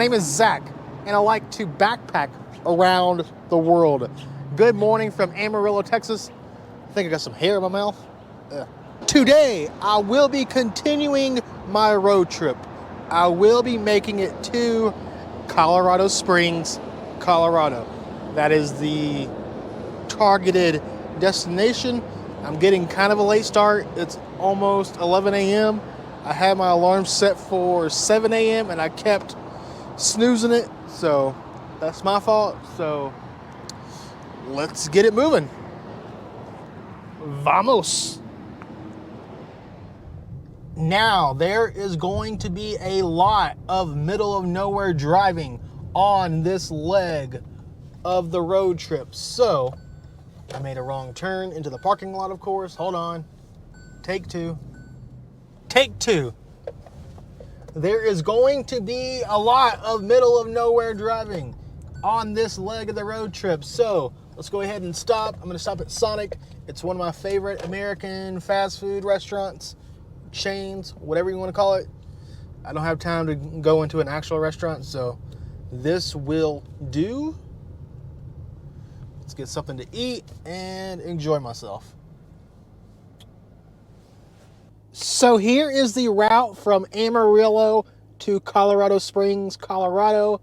name is Zach, and I like to backpack around the world. Good morning from Amarillo, Texas. I think I got some hair in my mouth. Today, I will be continuing my road trip. I will be making it to Colorado Springs, Colorado. That is the targeted destination. I'm getting kind of a late start. It's almost 11 a.m. I had my alarm set for 7 a.m. and I kept snoozing it, so that's my fault. So let's get it moving. Vamos. Now, there is going to be a lot of middle of nowhere driving on this leg of the road trip. So I made a wrong turn into the parking lot, of course. Hold on. Take two. Take two. There is going to be a lot of middle of nowhere driving on this leg of the road trip. So let's go ahead and stop. I'm going to stop at Sonic. It's one of my favorite American fast food restaurants, chains, whatever you want to call it. I don't have time to go into an actual restaurant, so this will do. Let's get something to eat and enjoy myself. So here is the route from Amarillo to Colorado Springs, Colorado.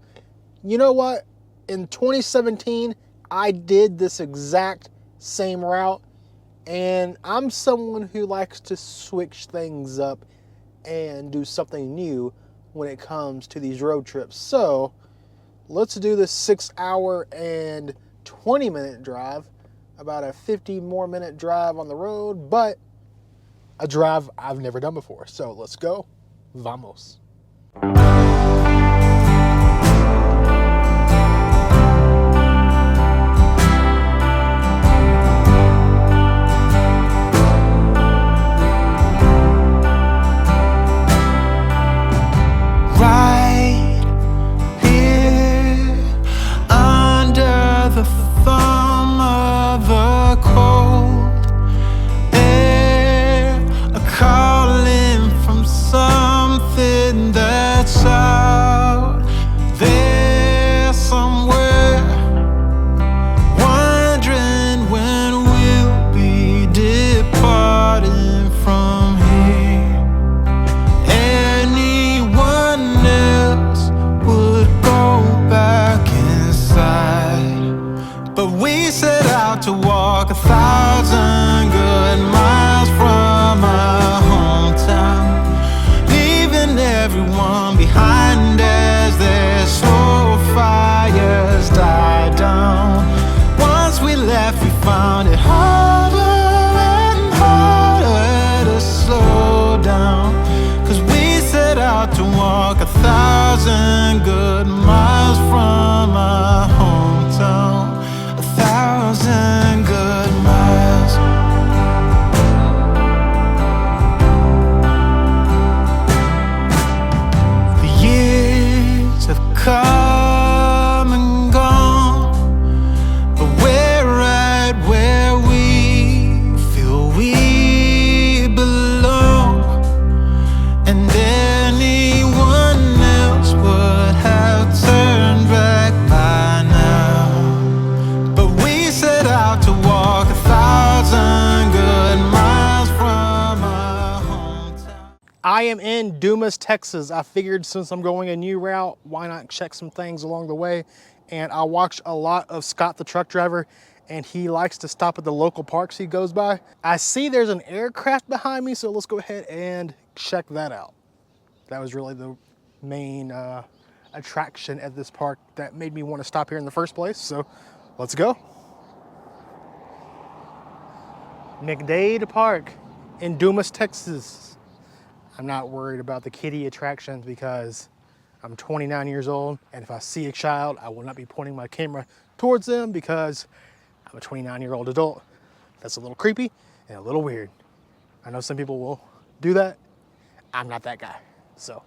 You know what? In 2017, I did this exact same route, and I'm someone who likes to switch things up and do something new when it comes to these road trips. So let's do this 6 hour and 20-minute drive, about a 50 more minute drive on the road, but a drive I've never done before. So let's go. Vamos. I am in Dumas, Texas. I figured since I'm going a new route, why not check some things along the way? And I watched a lot of Scott the truck driver, and he likes to stop at the local parks he goes by. I see there's an aircraft behind me, so let's go ahead and check that out. That was really the main attraction at this park that made me want to stop here in the first place, so let's go. McDade Park in Dumas, Texas. I'm not worried about the kiddie attractions because I'm 29 years old, and if I see a child, I will not be pointing my camera towards them because I'm a 29-year-old adult. That's a little creepy and a little weird. I know some people will do that. I'm not that guy, so.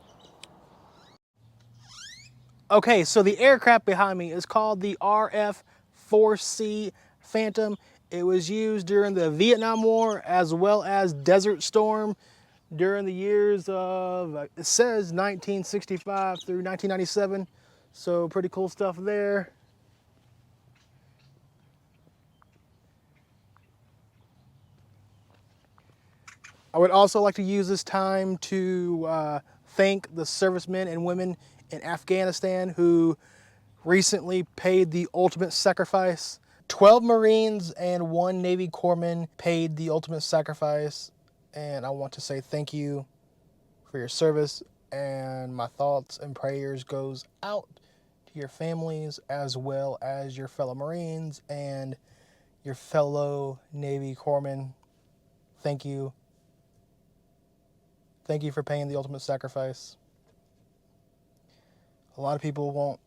Okay, so the aircraft behind me is called the RF-4C Phantom. It was used during the Vietnam War as well as Desert Storm during the years of, it says 1965 through 1997. So pretty cool stuff there. I would also like to use this time to thank the servicemen and women in Afghanistan who recently paid the ultimate sacrifice. 12 Marines and 1 Navy corpsman paid the ultimate sacrifice, and I want to say thank you for your service, and my thoughts and prayers goes out to your families as well as your fellow Marines and your fellow Navy corpsmen. Thank you. Thank you for paying the ultimate sacrifice. A lot of people won't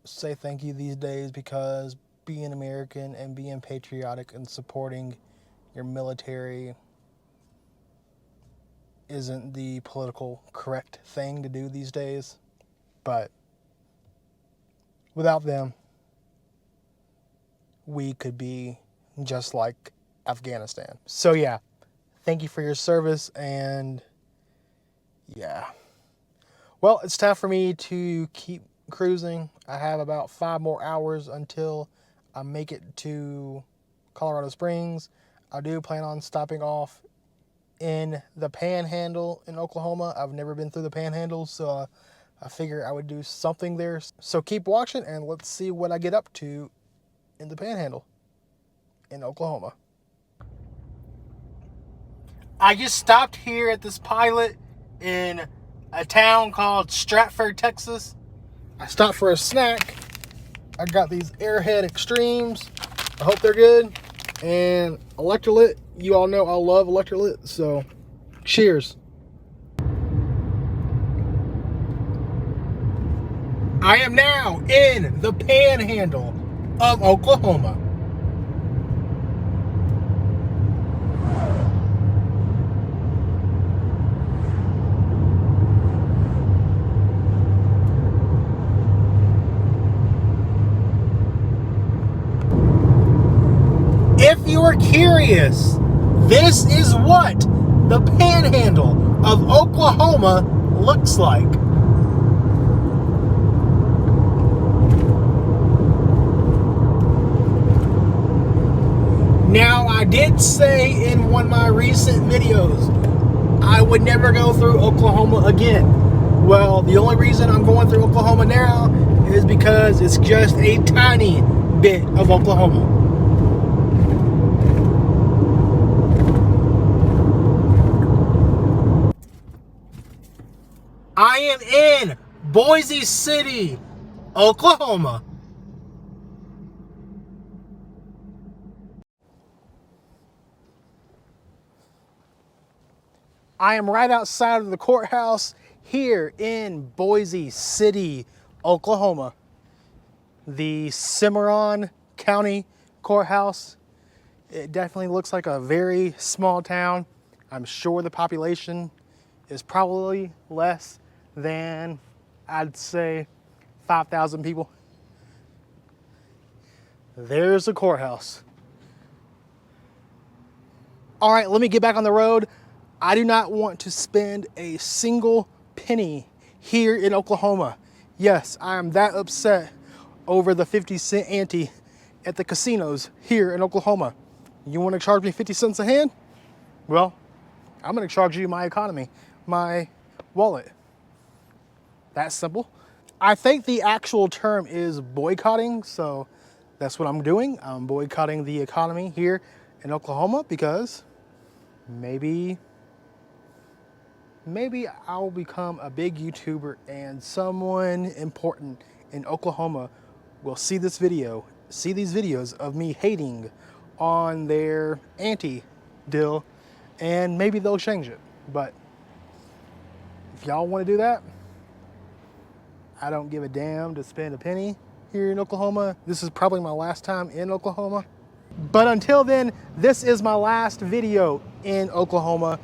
say thank you these days because being American and being patriotic and supporting your military isn't the political correct thing to do these days. But without them, we could be just like Afghanistan. So yeah, thank you for your service, and yeah. Well, it's time for me to keep cruising. I have about 5 more hours until I make it to Colorado Springs. I do plan on stopping off in the Panhandle in Oklahoma. I've never been through the Panhandle, so I figure I would do something there. So keep watching and let's see what I get up to in the Panhandle in Oklahoma. I just stopped here at this pilot in a town called Stratford, Texas. I stopped for a snack. I got these Airhead Extremes. I hope they're good. And electrolyte. You all know I love electrolyte, so cheers. I am now in the Panhandle of Oklahoma. If you are curious, this is what the Panhandle of Oklahoma looks like. Now, I did say in one of my recent videos, I would never go through Oklahoma again. Well, the only reason I'm going through Oklahoma now is because it's just a tiny bit of Oklahoma. I am in Boise City, Oklahoma. I am right outside of the courthouse here in Boise City, Oklahoma. The Cimarron County Courthouse. It definitely looks like a very small town. I'm sure the population is probably less than, I'd say, 5,000 people. There's the courthouse. All right, let me get back on the road. I do not want to spend a single penny here in Oklahoma. Yes, I am that upset over the 50-cent ante at the casinos here in Oklahoma. You want to charge me 50 cents a hand? Well, I'm going to charge you my economy, my wallet. That's simple. I think the actual term is boycotting, so that's what I'm doing. I'm boycotting the economy here in Oklahoma because maybe I'll become a big YouTuber and someone important in Oklahoma will see this video, see these videos of me hating on their anti-deal, and maybe they'll change it. But if y'all want to do that, I don't give a damn to spend a penny here in Oklahoma. This is probably my last time in Oklahoma. But until then, this is my last video in Oklahoma.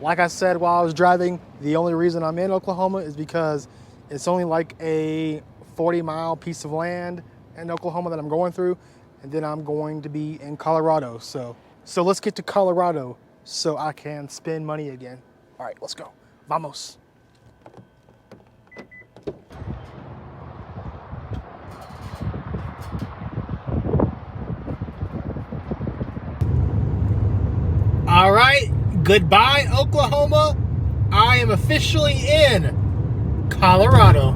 Like I said while I was driving, the only reason I'm in Oklahoma is because it's only like a 40-mile piece of land in Oklahoma that I'm going through, and then I'm going to be in Colorado. So let's get to Colorado so I can spend money again. All right, let's go. Vamos. Goodbye, Oklahoma. I am officially in Colorado.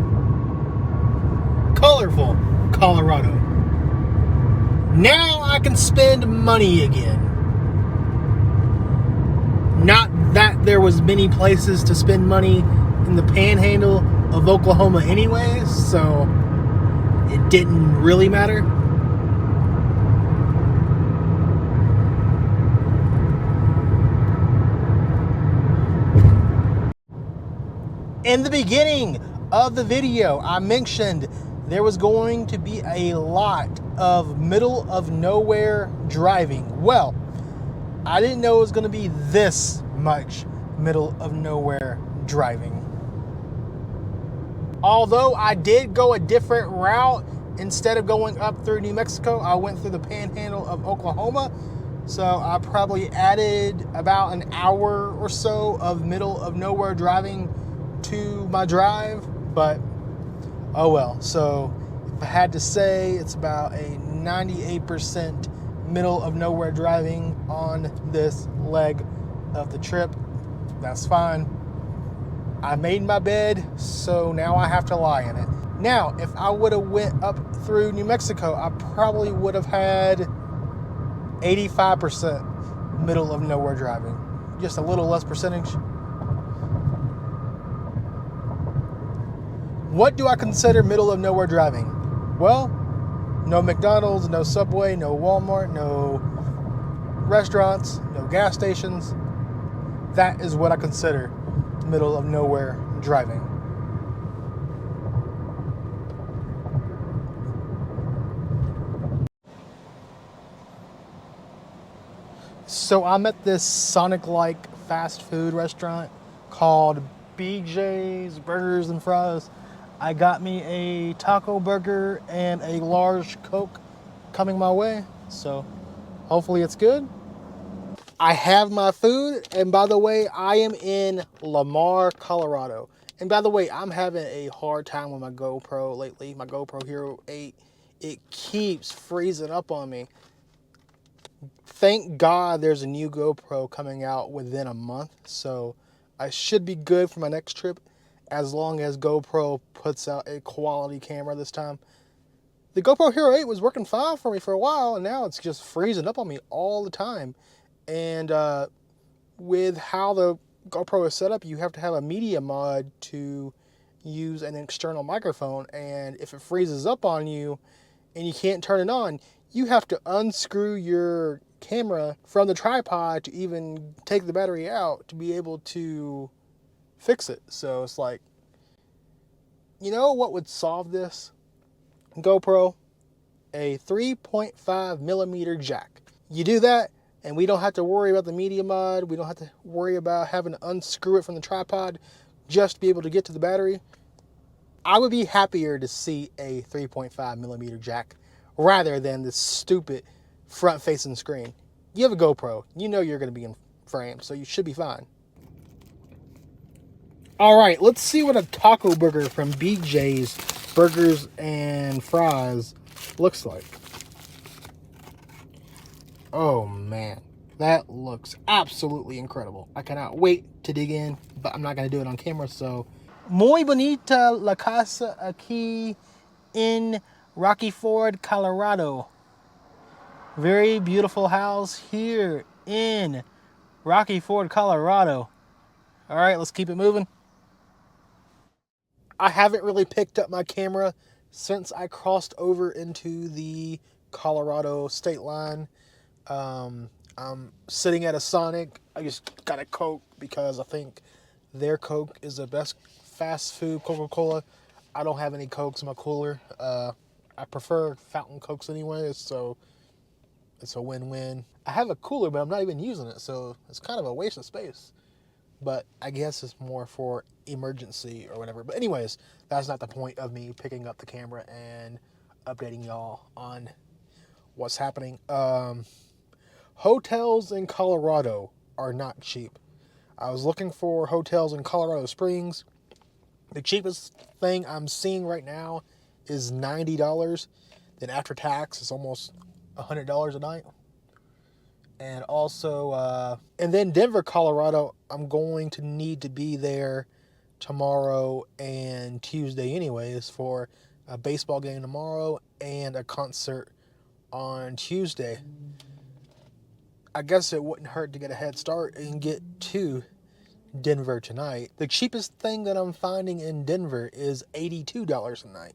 Colorful Colorado. Now I can spend money again. Not that there was many places to spend money in the panhandle of Oklahoma anyways, so it didn't really matter. In the beginning of the video, I mentioned there was going to be a lot of middle of nowhere driving. Well, I didn't know it was going to be this much middle of nowhere driving. Although I did go a different route, instead of going up through New Mexico, I went through the panhandle of Oklahoma. So I probably added about an hour or so of middle of nowhere driving to my drive, but oh well. So if I had to say, it's about a 98% middle of nowhere driving on this leg of the trip. That's fine. I made my bed, so now I have to lie in it. Now, if I would have went up through New Mexico, I probably would have had 85% middle of nowhere driving. Just a little less percentage. What do I consider middle of nowhere driving? Well, no McDonald's, no Subway, no Walmart, no restaurants, no gas stations. That is what I consider middle of nowhere driving. So I'm at this Sonic-like fast food restaurant called BJ's Burgers and Fries. I got me a taco burger and a large Coke coming my way, so hopefully it's good. I have my food, and by the way, I am in Lamar, Colorado. And by the way, I'm having a hard time with my GoPro lately. My GoPro Hero 8, it keeps freezing up on me. Thank God there's a new GoPro coming out within a month, so I should be good for my next trip as long as GoPro puts out a quality camera this time. The GoPro Hero 8 was working fine for me for a while, and now it's just freezing up on me all the time. And with how the GoPro is set up, you have to have a media mod to use an external microphone, and if it freezes up on you and you can't turn it on, you have to unscrew your camera from the tripod to even take the battery out to be able to fix it. So it's like, you know what would solve this? GoPro, a 3.5 millimeter jack. You do that, and we don't have to worry about the media mod. We don't have to worry about having to unscrew it from the tripod just to be able to get to the battery. I would be happier to see a 3.5 millimeter jack rather than this stupid front-facing screen. You have a GoPro. You know you're going to be in frame, so you should be fine. All right, let's see what a taco burger from BJ's Burgers and Fries looks like. Oh man, that looks absolutely incredible. I cannot wait to dig in, but I'm not going to do it on camera, so. Muy bonita la casa aquí en Rocky Ford, Colorado. Very beautiful house here in Rocky Ford, Colorado. All right, let's keep it moving. I haven't really picked up my camera since I crossed over into the Colorado state line. I'm sitting at a Sonic. I just got a Coke because I think their Coke is the best fast food Coca-Cola. I don't have any Cokes in my cooler. I prefer fountain Cokes anyway, so it's a win-win. I have a cooler, but I'm not even using it, so it's kind of a waste of space. But I guess it's more for emergency or whatever. But anyways, that's not the point of me picking up the camera and updating y'all on what's happening. Hotels in Colorado are not cheap. I was looking for hotels in Colorado Springs. The cheapest thing I'm seeing right now is $90. Then after tax, it's almost $100 a night. And also, and then Denver, Colorado, I'm going to need to be there tomorrow and Tuesday anyways for a baseball game tomorrow and a concert on Tuesday. I guess it wouldn't hurt to get a head start and get to Denver tonight. The cheapest thing that I'm finding in Denver is $82 a night.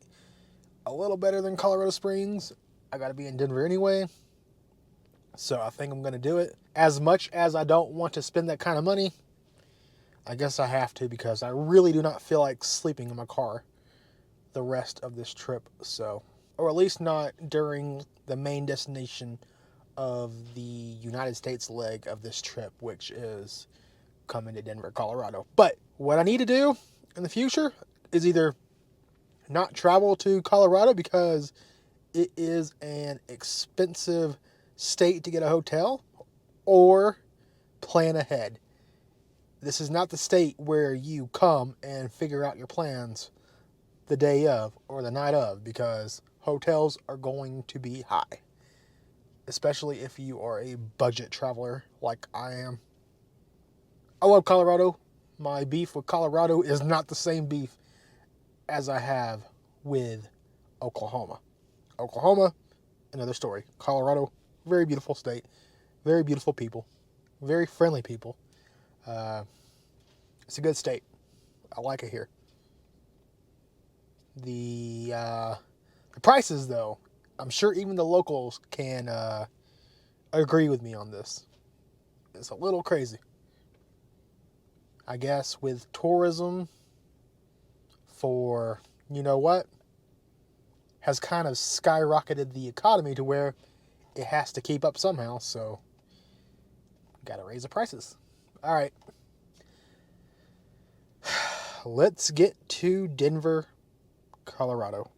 A little better than Colorado Springs. I gotta be in Denver anyway, so I think I'm gonna do it. As much as I don't want to spend that kind of money, I guess I have to, because I really do not feel like sleeping in my car the rest of this trip. So, or at least not during the main destination of the United States leg of this trip, which is coming to Denver, Colorado. But what I need to do in the future is either not travel to Colorado because it is an expensive state to get a hotel, or plan ahead. This is not the state where you come and figure out your plans the day of or the night of, because hotels are going to be high, especially if you are a budget traveler like I am. I love Colorado. My beef with Colorado is not the same beef as I have with Oklahoma. Oklahoma, another story. Colorado, very beautiful state, very beautiful people, very friendly people. It's a good state. I like it here. The prices, though, I'm sure even the locals can agree with me on this. It's a little crazy. I guess with tourism for, you know what, has kind of skyrocketed the economy to where it has to keep up somehow, so gotta raise the prices. All right. Let's get to Denver, Colorado.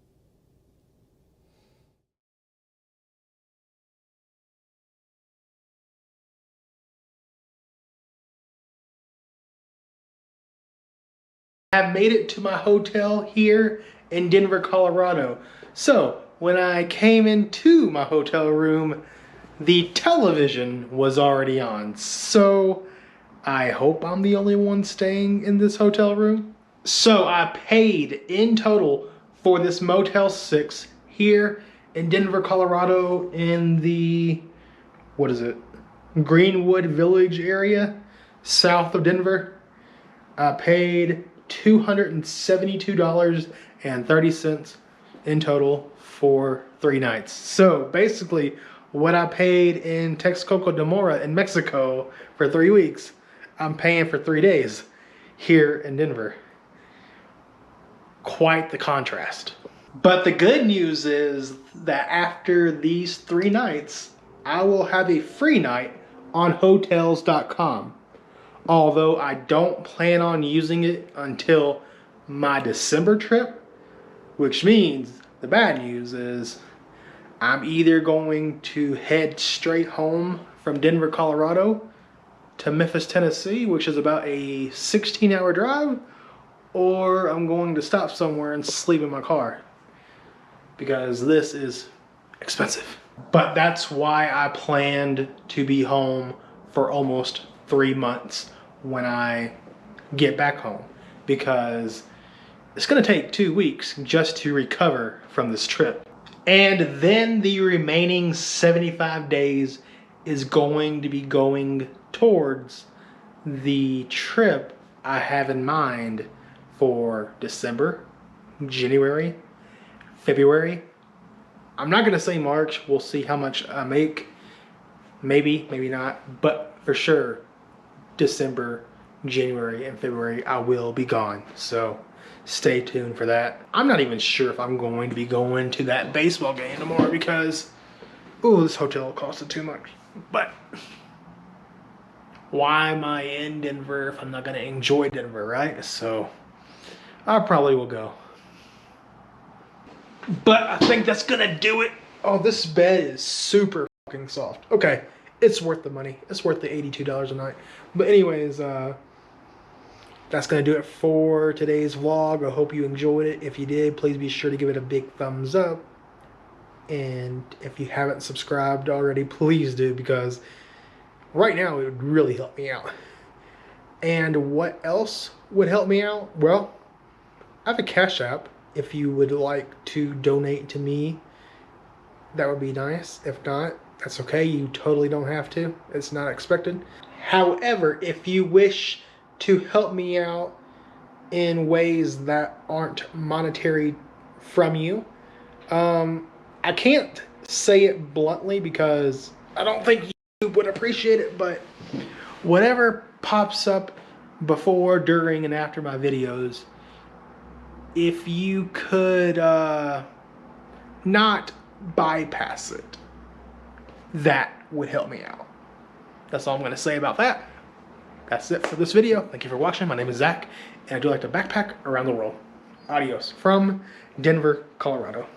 I've made it to my hotel here in Denver, Colorado. So, when I came into my hotel room, the television was already on. So, I hope I'm the only one staying in this hotel room. So, I paid in total for this Motel 6 here in Denver, Colorado, in the, what is it, Greenwood Village area, south of Denver. I paid $272.30 in total for 3 nights. So basically, what I paid in Texcoco de Mora in Mexico for 3 weeks, I'm paying for 3 days here in Denver. Quite the contrast. But the good news is that after these 3 nights, I will have a free night on Hotels.com. Although I don't plan on using it until my December trip, which means the bad news is I'm either going to head straight home from Denver, Colorado to Memphis, Tennessee, which is about a 16-hour drive, or I'm going to stop somewhere and sleep in my car, because this is expensive. But that's why I planned to be home for almost 3 months when I get back home, because it's gonna take 2 weeks just to recover from this trip. And then the remaining 75 days is going to be going towards the trip I have in mind for December, January, February. I'm not gonna say March. We'll see how much I make. Maybe, maybe not, but for sure December, January, and February I will be gone. So stay tuned for that. I'm not even sure if I'm going to be going to that baseball game tomorrow, because this hotel costed too much. But why am I in Denver if I'm not gonna enjoy Denver, right? So I probably will go. But I think that's gonna do it. Oh, this bed is super fucking soft. Okay, it's worth the money. It's worth the $82 a night. But anyways, that's gonna do it for today's vlog. I hope you enjoyed it. If you did, please be sure to give it a big thumbs up. And if you haven't subscribed already, please do, because right now it would really help me out. And what else would help me out? Well, I have a Cash App. If you would like to donate to me, that would be nice. If not, that's okay. You totally don't have to. It's not expected. However, if you wish to help me out in ways that aren't monetary from you, I can't say it bluntly because I don't think you would appreciate it, but whatever pops up before, during, and after my videos, if you could not bypass it, that would help me out. That's all I'm going to say about that. That's it for this video. Thank you for watching. My name is Zach, and I do like to backpack around the world. Adios from Denver, Colorado.